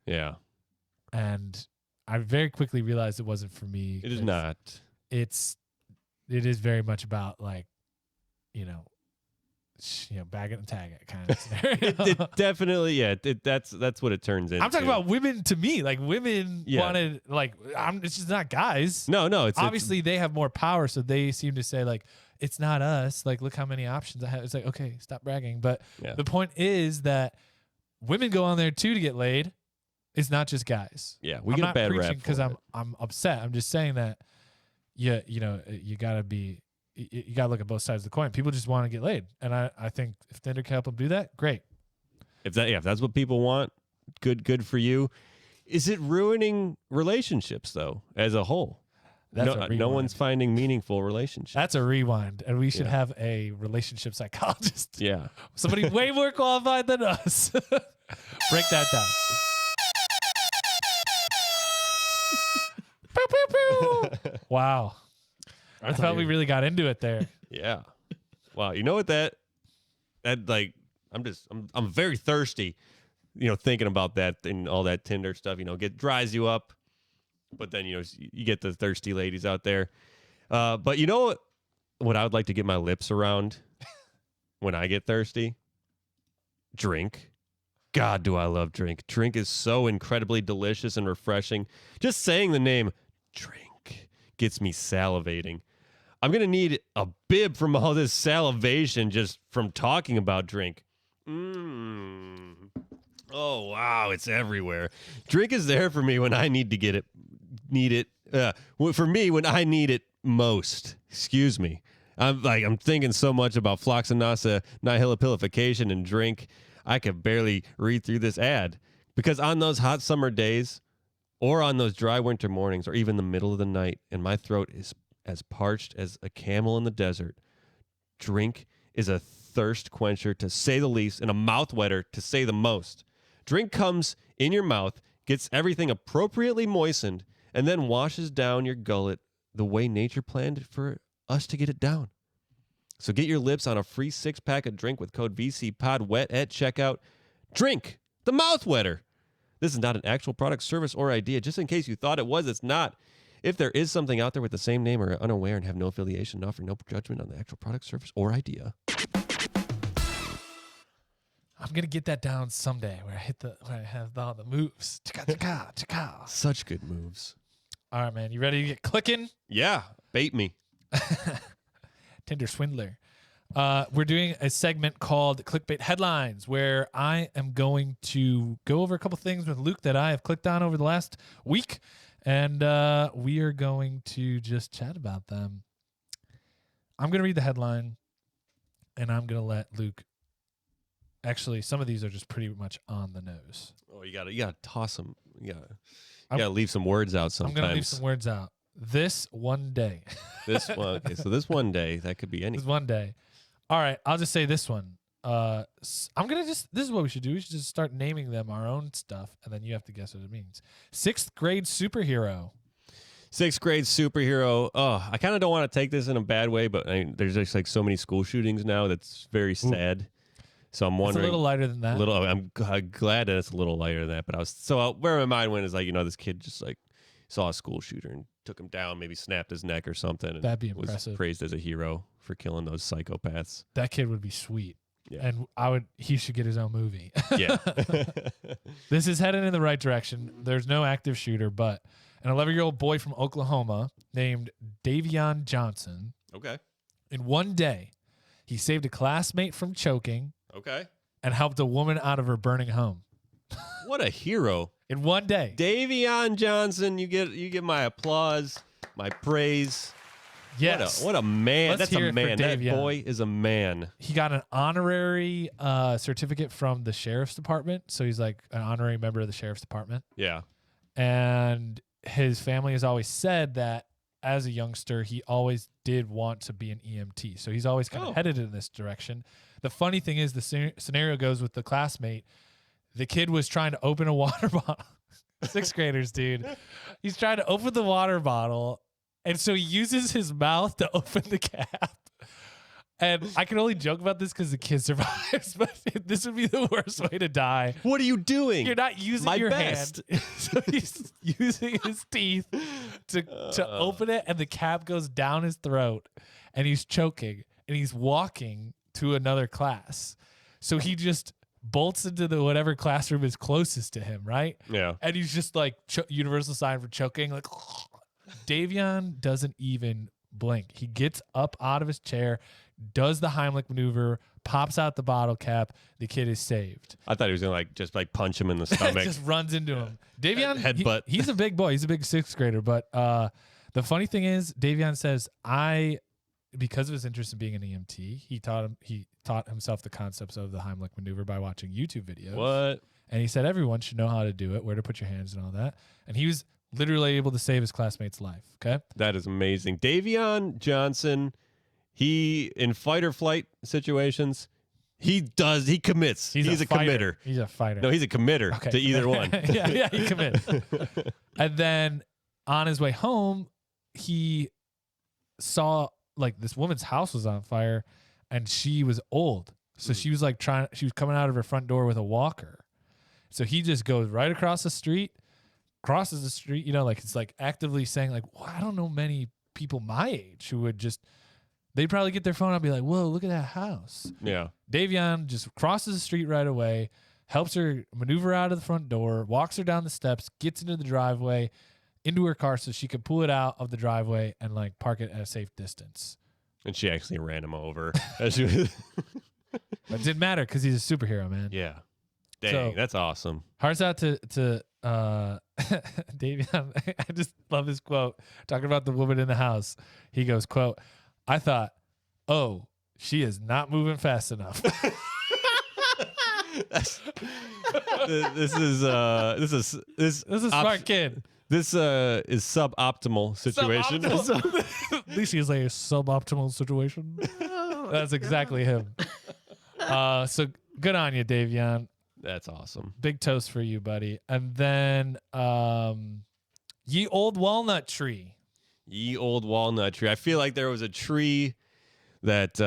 Yeah. And I very quickly realized it wasn't for me. It is not. It is very much about like, bag it and tag it kind of scenario. it definitely, yeah. That's what it turns into. I'm talking about women. To me, like women wanted, like it's just not guys. No, it's obviously they have more power, so they seem to say like it's not us. Like look how many options I have. It's like okay, stop bragging. But the point is that women go on there too to get laid. It's not just guys. Yeah, we get a bad rap because I'm upset. I'm just saying that. You gotta be. You got to look at both sides of the coin. People just want to get laid. And I think if Tinder can help them do that, great. If that's what people want, good for you. Is it ruining relationships, though, as a whole? No one's finding meaningful relationships. That's a rewind. And we should have a relationship psychologist. Yeah. Somebody way more qualified than us. Break that down. Pew, pew, pew. Wow. I thought we really got into it there. Yeah. Wow. You know what that like I'm very thirsty, thinking about that and all that Tinder stuff, dries you up. But then, you get the thirsty ladies out there. But you know what I would like to get my lips around when I get thirsty? Drink. God, do I love drink. Drink is so incredibly delicious and refreshing. Just saying the name drink gets me salivating. I'm going to need a bib from all this salivation just from talking about drink. Oh, wow. It's everywhere. Drink is there for me when I need it. For me, when I need it most. Excuse me. I'm thinking so much about Floccinaucinihilipilification and drink. I could barely read through this ad. Because on those hot summer days or on those dry winter mornings or even the middle of the night and my throat is as parched as a camel in the desert, drink is a thirst quencher to say the least and a mouth wetter to say the most. Drink comes in your mouth, gets everything appropriately moistened, and then washes down your gullet the way nature planned for us to get it down. So get your lips on a free 6-pack of drink with code VCPODWET at checkout. Drink, the mouth wetter. This is not an actual product, service, or idea. Just in case you thought it was, it's not. If there is something out there with the same name or are unaware and have no affiliation and offer no judgment on the actual product, service, or idea. I'm going to get that down someday where I have all the moves. Chaka. Such good moves. All right, man. You ready to get clicking? Yeah. Bait me. Tinder swindler. We're doing a segment called Clickbait Headlines where I am going to go over a couple things with Luke that I have clicked on over the last week. And we are going to just chat about them. I'm going to read the headline, and I'm going to let Luke. Actually, some of these are just pretty much on the nose. Oh, you gotta toss them. You gotta leave some words out sometimes. I'm going to leave some words out. This one day. This one. Okay, so this one day, that could be any. This one day. All right, I'll just say this one. I'm going to this is what we should do. We should just start naming them our own stuff, and then you have to guess what it means. 6th grade superhero. 6th grade superhero. Oh, I kind of don't want to take this in a bad way, but there's just like so many school shootings now that's very sad. So I'm wondering. It's a little lighter than that. I'm glad that it's a little lighter than that. But where my mind went is like, this kid just like saw a school shooter and took him down, maybe snapped his neck or something. And That'd be impressive. Was praised as a hero for killing those psychopaths. That kid would be sweet. Yeah. And he should get his own movie. Yeah. This is headed in the right direction. There's no active shooter, but an 11-year-old boy from Oklahoma named Davion Johnson. Okay. In one day, he saved a classmate from choking. Okay. And helped a woman out of her burning home. What a hero. In one day. Davion Johnson, you get my applause, my praise. Yes. What a man. Let's That's hear a it man. for That Davion. boy is a man. He got an honorary certificate from the sheriff's department. So he's like an honorary member of the sheriff's department. Yeah. And his family has always said that as a youngster, he always did want to be an EMT. So he's always kind of headed in this direction. The funny thing is the scenario goes with the classmate. The kid was trying to open a water bottle. 6th graders, dude. He's trying to open the water bottle. And so he uses his mouth to open the cap. And I can only joke about this because the kid survives, but this would be the worst way to die. What are you doing? You're not using My your best. hand. So he's using his teeth to open it, and the cap goes down his throat, and he's choking, and he's walking to another class. So he just bolts into the whatever classroom is closest to him, right? Yeah. And he's just like universal sign for choking. Like Davion doesn't even blink. He gets up out of his chair, does the Heimlich maneuver, pops out the bottle cap. The kid is saved. I thought he was gonna just punch him in the stomach. Just runs into him. Davion, Headbutt. He's a big boy. He's a big 6th grader. But the funny thing is, Davion says, because of his interest in being an EMT, he taught himself the concepts of the Heimlich maneuver by watching YouTube videos. What? And he said everyone should know how to do it, where to put your hands and all that. And he was literally able to save his classmate's life. Okay. That is amazing. Davion Johnson, he in fight or flight situations, he commits. He's a fighter. committer. He's a fighter. No, he's a committer to either one. yeah, he commits. And then on his way home, he saw like this woman's house was on fire, and she was old. So she was like she was coming out of her front door with a walker. So he just goes right across the street, crosses the street, like it's like actively saying like, well, I don't know many people my age who would they'd probably get their phone out and be like, whoa, look at that house. Yeah. Davion just crosses the street right away, helps her maneuver out of the front door, walks her down the steps, gets into the driveway, into her car so she could pull it out of the driveway and like park it at a safe distance. And she actually ran him over. But it didn't matter because he's a superhero, man. Yeah. Dang, So- that's awesome. Hearts out to Davion. I just love this quote talking about the woman in the house. He goes, quote, I thought, oh, she is not moving fast enough. This is This is a smart kid. This is suboptimal situation. At least he's like a suboptimal situation. That's exactly him. So good on you, Davion. That's awesome. Big toast for you, buddy. And then Ye Old Walnut Tree. Ye Old Walnut Tree. I feel like there was a tree that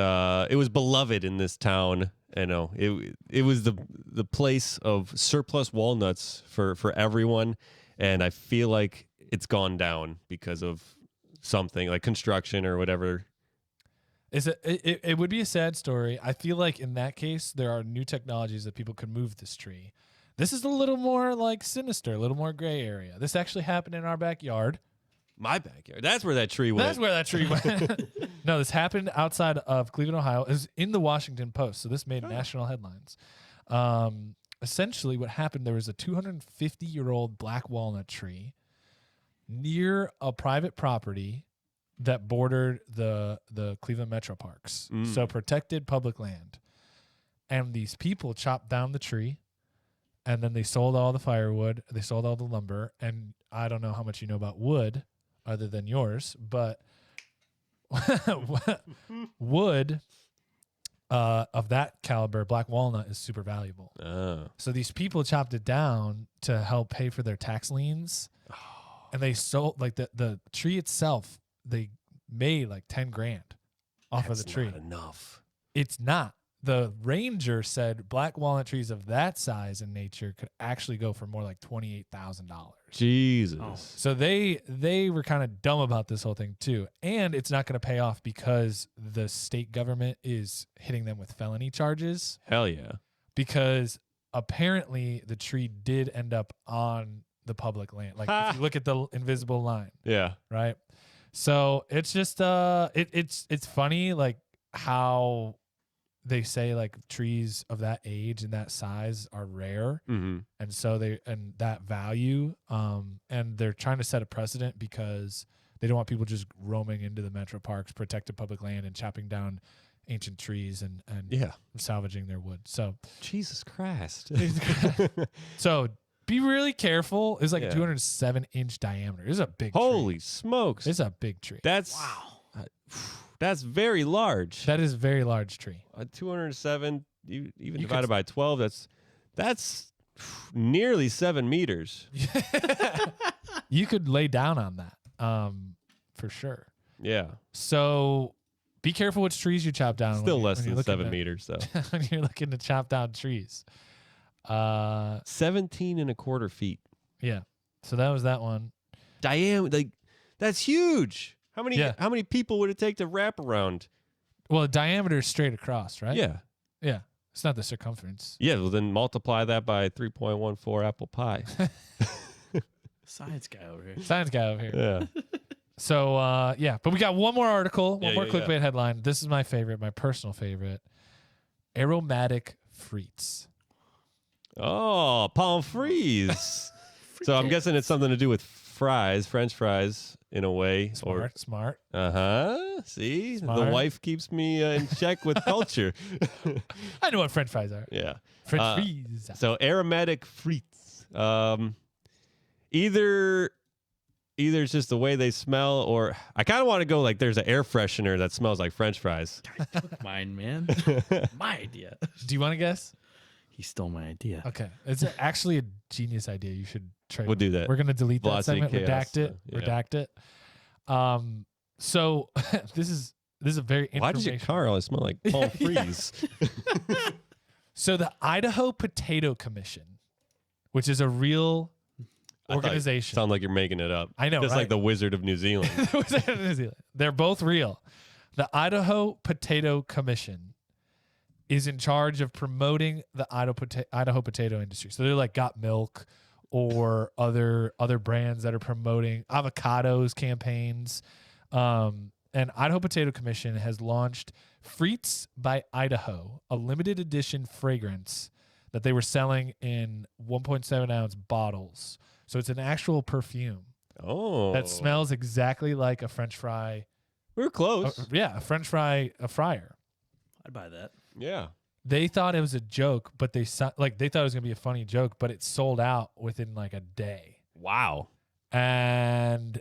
it was beloved in this town. I know it was the place of surplus walnuts for everyone, and I feel like it's gone down because of something like construction or whatever. It would be a sad story. I feel like in that case there are new technologies that people could move this tree. This is a little more like sinister, a little more gray area. This actually happened in our backyard. My backyard. That's where that tree went. That's where that tree went. No, this happened outside of Cleveland, Ohio. It was in the Washington Post, so this made national headlines. Essentially, what happened, there was a 250-year-old black walnut tree near a private property that bordered the Cleveland Metro Parks. So protected public land. And these people chopped down the tree, and then they sold all the firewood. They sold all the lumber. And I don't know how much you know about wood other than yours, but wood of that caliber, black walnut, is super valuable. So these people chopped it down to help pay for their tax liens. And they sold, like, the tree itself, they made like 10 grand off of the tree. Not enough. It's not. The ranger said black walnut trees of that size in nature could actually go for more like $28,000. Jesus. So they were kind of dumb about this whole thing too. And it's not going to pay off because the state government is hitting them with felony charges. Hell yeah. Because apparently the tree did end up on the public land. Like if you look at the invisible line. Yeah. Right. So it's just it's funny like how they say like trees of that age and that size are rare. And so and that value, and they're trying to set a precedent because they don't want people just roaming into the metro parks, protected public land, and chopping down ancient trees and salvaging their wood. So Jesus Christ. So be really careful. It's like a 207-inch diameter. It's a big Holy tree. smokes. It's a big tree. That's that's very large. That is a very large tree. 207, even divided by 12, that's nearly 7 meters. You could lay down on that, for sure. Yeah. So be careful which trees you chop down. Still less than 7 meters, though. When you're looking to chop down trees. 17 and a quarter feet. Yeah. So that was that one. Like, that's huge. How many people would it take to wrap around? Well, the diameter is straight across, right? Yeah. Yeah. It's not the circumference. Yeah, well, then multiply that by 3.14 apple pie. Science guy over here. Science guy over here. Yeah. So, but we got one more article, one more clickbait yeah. headline. This is my favorite, my personal favorite. Aromatic frites. Oh, pommes frites. So I'm guessing it's something to do with fries, French fries, in a way. Smart. Uh-huh. See? Smart. The wife keeps me in check with culture. I know what French fries are. Yeah. French fries. So aromatic frites. Either it's just the way they smell, or I kind of want to go like there's an air freshener that smells like French fries. Took mine, man. My idea. Do you want to guess? He stole my idea. Okay. It's actually a genius idea. You should try. We'll do that. We're going to delete that Velocity segment. chaos, Redact it. yeah. Redact it. So this is a very Why does your car always smell like pommes frites? So the Idaho Potato Commission, which is a real organization. Sound like you're making it up. I know, Just right? like the Wizard of New Zealand. They're both real. The Idaho Potato Commission is in charge of promoting the Idaho potato industry. So they're like Got Milk or other brands that are promoting avocados campaigns. And Idaho Potato Commission has launched Frites by Idaho, a limited edition fragrance that they were selling in 1.7 ounce bottles. So it's an actual perfume that smells exactly like a French fry. We're close. A French fry, a fryer. I'd buy that. Yeah. They thought it was a joke, but they thought it was gonna be a funny joke, but it sold out within like a day. Wow. And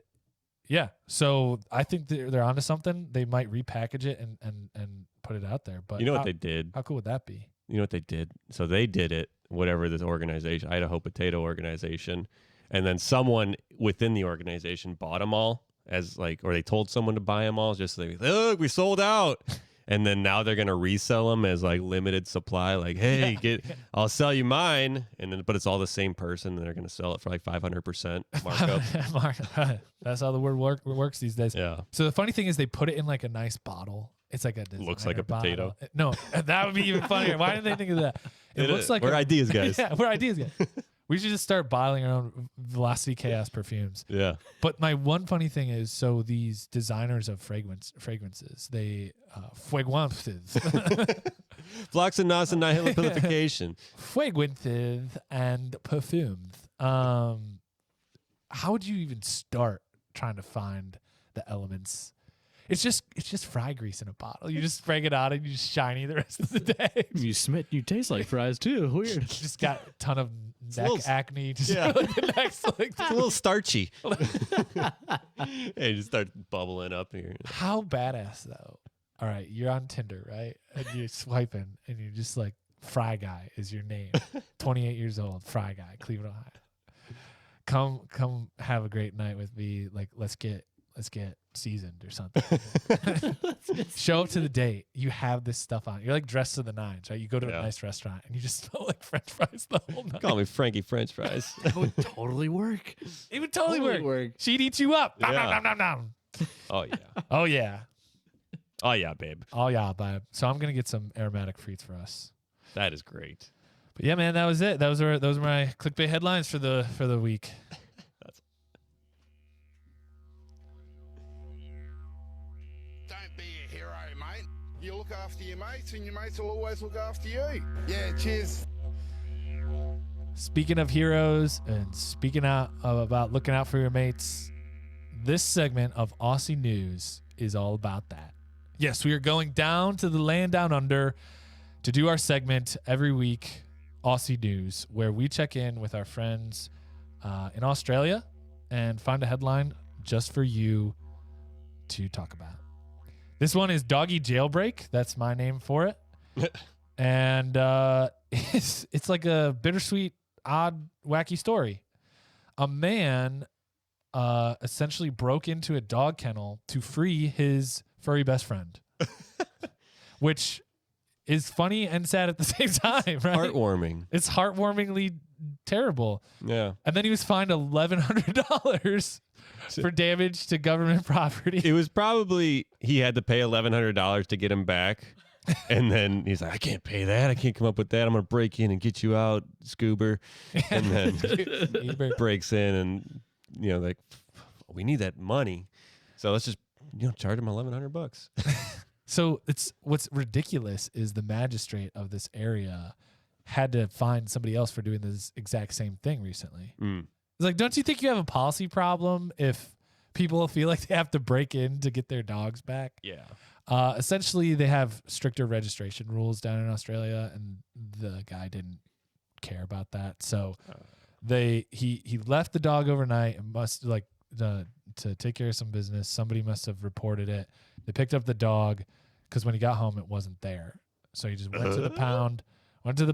yeah, so I think they're onto something. They might repackage it and put it out there. But You know what they did? How cool would that be? You know what they did? So they did it, whatever this organization, Idaho Potato Organization, and then someone within the organization bought them all or they told someone to buy them all, just like, look, we sold out. And then now they're gonna resell them as like limited supply. Like, hey, I'll sell you mine, but it's all the same person. And they're gonna sell it for like 500% markup. That's how the word works these days. Yeah. So the funny thing is they put it in like a nice bottle. It's like Looks like a bottle. potato. No, that would be even funnier. Why didn't they think of that? It looks like we're ideas guys. Yeah, we're ideas guys. We should just start bottling our own Velocity Chaos perfumes. Yeah. But my one funny thing is, so these designers of fragrances, they fragrances, Floccinaucinihilipilification. fragrances and perfumes. How would you even start trying to find the elements It's just fry grease in a bottle. You just spraying it on and you just shiny the rest of the day. You taste like fries too. Weird. Just got a ton of neck little- acne. Just Yeah. the next, It's a little starchy. It just starts bubbling up here. How badass though. All right, you're on Tinder, right? And you're swiping and you're just like Fry Guy is your name. 28 years old, Fry Guy, Cleveland, Ohio. Come have a great night with me. Like let's get seasoned or something. Show up to the date. You have this stuff on. You're like dressed to the nines, right? You go to a nice restaurant and you just smell like French fries the whole night. Call me Frankie French Fries. That would totally work. It would totally work. She'd eat you up. Nom, Yeah. nom, nom, nom, nom. Oh yeah. Oh yeah. Oh yeah, babe. Oh yeah, babe. So I'm gonna get some aromatic frites for us. That is great. But yeah, man, that was it. Those were my clickbait headlines for the week. Don't be a hero, mate. You look after your mates, and your mates will always look after you. Yeah, cheers. Speaking of heroes and speaking out about looking out for your mates, this segment of Aussie News is all about that. Yes, we are going down to the land down under to do our segment every week, Aussie News, where we check in with our friends in Australia and find a headline just for you to talk about. This one is Doggy Jailbreak. That's my name for it. And it's like a bittersweet, odd, wacky story. A man essentially broke into a dog kennel to free his furry best friend, which is funny and sad at the same time, right? Heartwarming. It's heartwarmingly terrible. Yeah. And then he was fined $1,100 for damage to government property. It was probably he had to pay $1,100 to get him back. And then he's like, I can't pay that. I can't come up with that. I'm going to break in and get you out, Scoober. And then breaks in and, like, we need that money. So let's just, charge him $1,100. So what's ridiculous is the magistrate of this area had to find somebody else for doing this exact same thing recently. It's like, don't you think you have a policy problem if people feel like they have to break in to get their dogs back? Yeah. Essentially, they have stricter registration rules down in Australia, and the guy didn't care about that. So he left the dog overnight and must to take care of some business. Somebody must have reported it. They picked up the dog because when he got home, it wasn't there. So he just went to the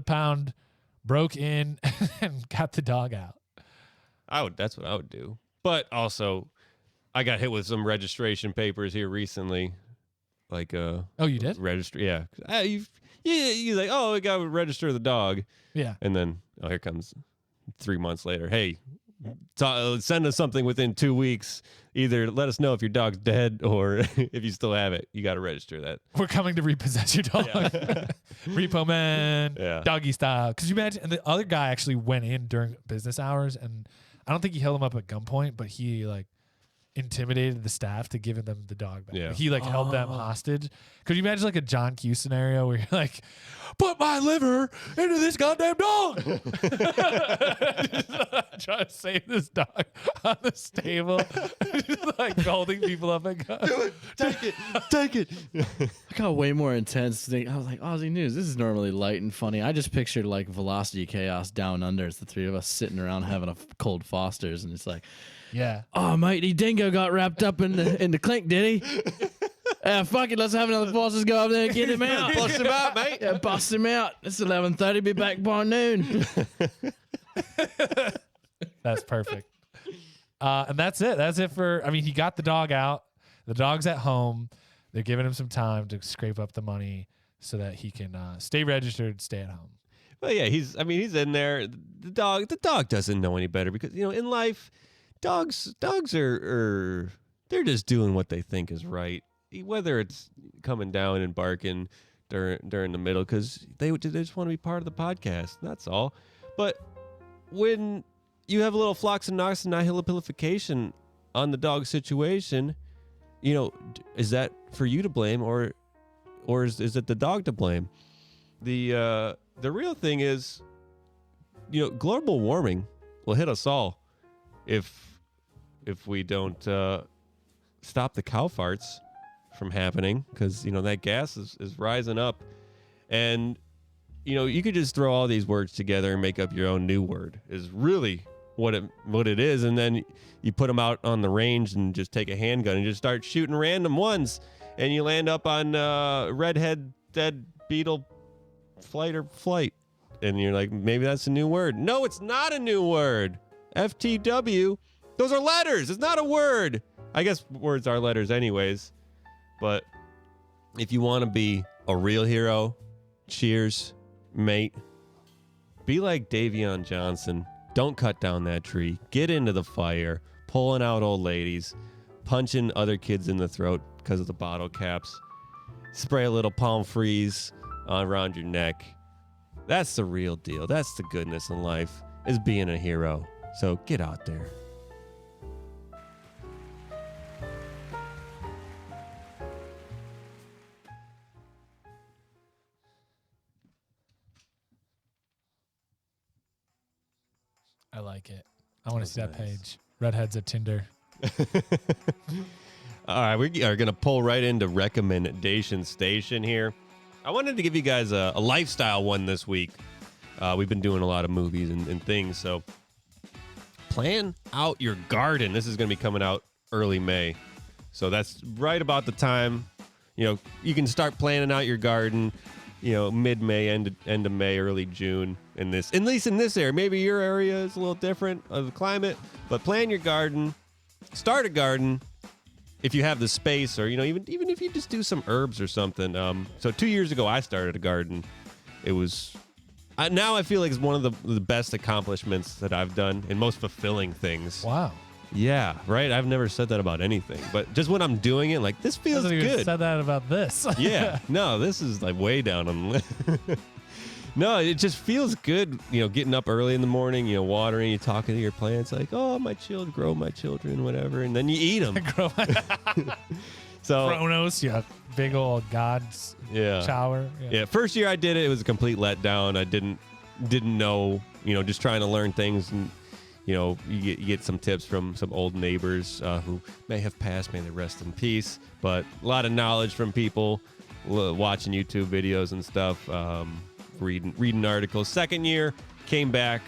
pound, broke in, and got the dog out. That's what I would do. But also, I got hit with some registration papers here recently. Like oh, you did? Registry, yeah. You like, oh, we got to register the dog. Yeah. And then, here comes 3 months later. Hey, send us something within 2 weeks. Either let us know if your dog's dead or if you still have it. You got to register that. We're coming to repossess your dog. Yeah. Repo man, doggy style. Could you imagine? And the other guy actually went in during business hours, and I don't think he held him up at gunpoint, but he intimidated the staff to giving them the dog back. Yeah. He held them hostage. Could you imagine a John Q scenario where you're like, put my liver into this goddamn dog? Trying to save this dog on the stable. Just holding people up at guns. Do it. Take it. I got way more intense. I was like, Aussie News, this is normally light and funny. I just pictured Velocity Chaos down under. It's the three of us sitting around having a cold Foster's, and it's like, yeah. Oh, mate, the dingo got wrapped up in the clink, did he? Fuck it, let's have another Foster's go up there and get him out. Bust him out, mate. Yeah, bust him out. It's 11:30, be back by noon. That's perfect. And that's it. That's it for, he got the dog out. The dog's at home. They're giving him some time to scrape up the money so that he can stay registered, stay at home. Well, yeah, he's in there. The dog doesn't know any better because, in life, dogs are they're just doing what they think is right. Whether it's coming down and barking during the middle because they just want to be part of the podcast. That's all. But when you have a little Floccinaucinihilipilification on the dog situation, is that for you to blame or is it the dog to blame? The real thing is, global warming will hit us all if we don't stop the cow farts from happening because, that gas is rising up. And, you could just throw all these words together and make up your own new word is really what it is. And then you put them out on the range and just take a handgun and just start shooting random ones. And you land up on redhead dead beetle flight. And you're like, maybe that's a new word. No, it's not a new word. FTW. Those are letters. It's not a word. I guess words are letters anyways. But if you want to be a real hero, cheers, mate. Be like Davion Johnson. Don't cut down that tree. Get into the fire. Pulling out old ladies. Punching other kids in the throat because of the bottle caps. Spray a little palm freeze around your neck. That's the real deal. That's the goodness in life, is being a hero. So get out there. I like it. I want to see that nice. page. Redheads at Tinder. All right, we are going to pull right into recommendation station here. I wanted to give you guys a lifestyle one this week. We've been doing a lot of movies and things, so plan out your garden. This is going to be coming out early May, so that's right about the time. You can start planning out your garden. Mid-May, end of May, early June. At least in this area, maybe your area is a little different of the climate, but plan your garden. Start a garden if you have the space, or even if you just do some herbs or something. So 2 years ago, I started a garden. It was now I feel like it's one of the best accomplishments that I've done and most fulfilling things. Wow. Yeah, right. I've never said that about anything, but just when I'm doing it, like this feels I hasn't even good. said that about this. Yeah, no, this is like way down on the list. No, it just feels good, getting up early in the morning, watering, you talking to your plants, like, oh, my children, grow my children, whatever, and then you eat them. So Kronos, yeah, big old god's shower. Yeah. First year I did it, it was a complete letdown. I didn't know, just trying to learn things, and you get some tips from some old neighbors who may have passed, may they rest in peace, but a lot of knowledge from people, watching YouTube videos and stuff, reading articles. Second year, came back,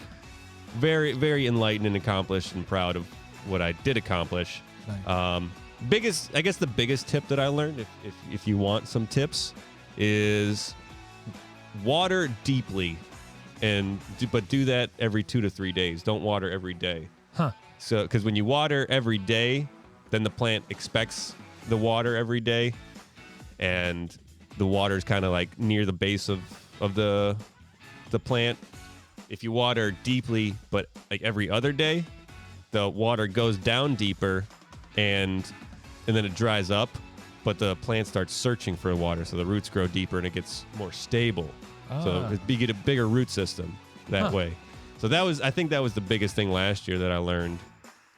very, very enlightened and accomplished and proud of what I did accomplish. Nice. I guess the biggest tip that I learned, if you want some tips, is water deeply, but do that every 2 to 3 days. Don't water every day. Huh. So, because when you water every day, then the plant expects the water every day, and the water is kind of like near the base of the plant. If you water deeply, but like every other day, the water goes down deeper, and then it dries up, but the plant starts searching for water, so the roots grow deeper and it gets more stable. So you get a bigger root system that way. So I think that was the biggest thing last year that I learned.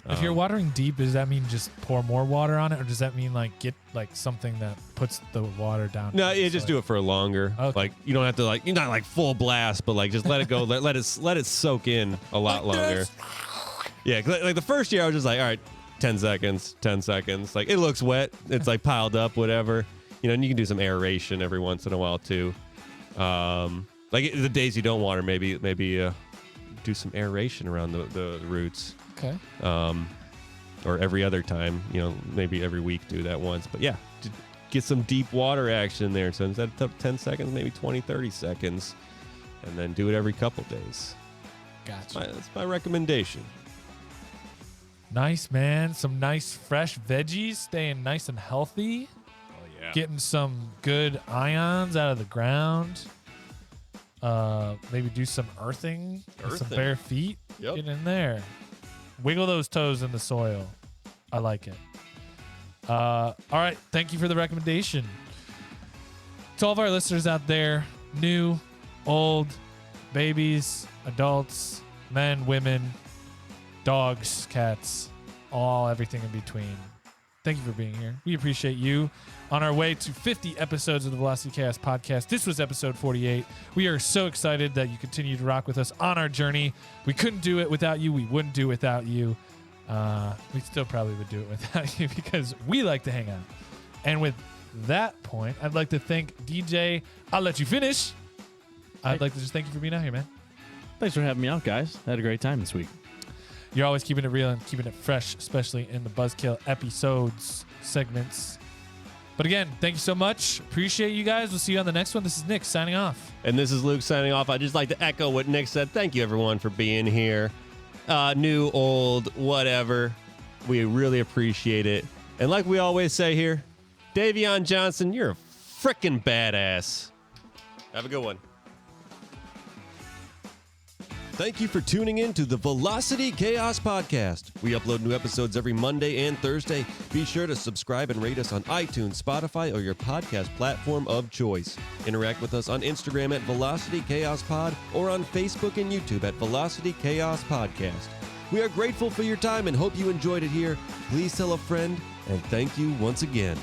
If you're watering deep, does that mean just pour more water on it, or does that mean like get like something that puts the water down? No, you just do it for longer. Okay. Like you don't have to you're not like full blast, but like just let it go, let it soak in a lot longer. Yeah, like the first year I was just like, all right, 10 seconds. Like it looks wet, it's like piled up, whatever. And you can do some aeration every once in a while too. Like the days you don't water, maybe do some aeration around the roots. Okay. Or every other time, maybe every week do that once. But yeah, to get some deep water action there. So instead of 10 seconds, maybe 20, 30 seconds. And then do it every couple days. Gotcha. That's my recommendation. Nice, man. Some nice fresh veggies, staying nice and healthy. Oh, yeah. Getting some good ions out of the ground. Maybe do some earthing. With some bare feet. Yep. Get in there. Wiggle those toes in the soil. I like it. All right. Thank you for the recommendation. To all of our listeners out there, new, old, babies, adults, men, women, dogs, cats, everything in between. Thank you for being here. We appreciate you. On our way to 50 episodes of the Velocity Chaos podcast. This was episode 48. We are so excited that you continue to rock with us on our journey. We couldn't do it without you. We wouldn't do it without you. We still probably would do it without you because we like to hang out. And with that point, I'd like to thank DJ. I'll let you finish. I'd like to just thank you for being out here, man. Thanks for having me out, guys. I had a great time this week. You're always keeping it real and keeping it fresh, especially in the Buzzkill episodes, segments. But again, thank you so much. Appreciate you guys. We'll see you on the next one. This is Nick signing off. And this is Luke signing off. I'd just like to echo what Nick said. Thank you, everyone, for being here. New, old, whatever. We really appreciate it. And like we always say here, Davion Johnson, you're a freaking badass. Have a good one. Thank you for tuning in to the Velocity Chaos Podcast. We upload new episodes every Monday and Thursday. Be sure to subscribe and rate us on iTunes, Spotify, or your podcast platform of choice. Interact with us on Instagram at Velocity Chaos Pod or on Facebook and YouTube at Velocity Chaos Podcast. We are grateful for your time and hope you enjoyed it here. Please tell a friend, and thank you once again.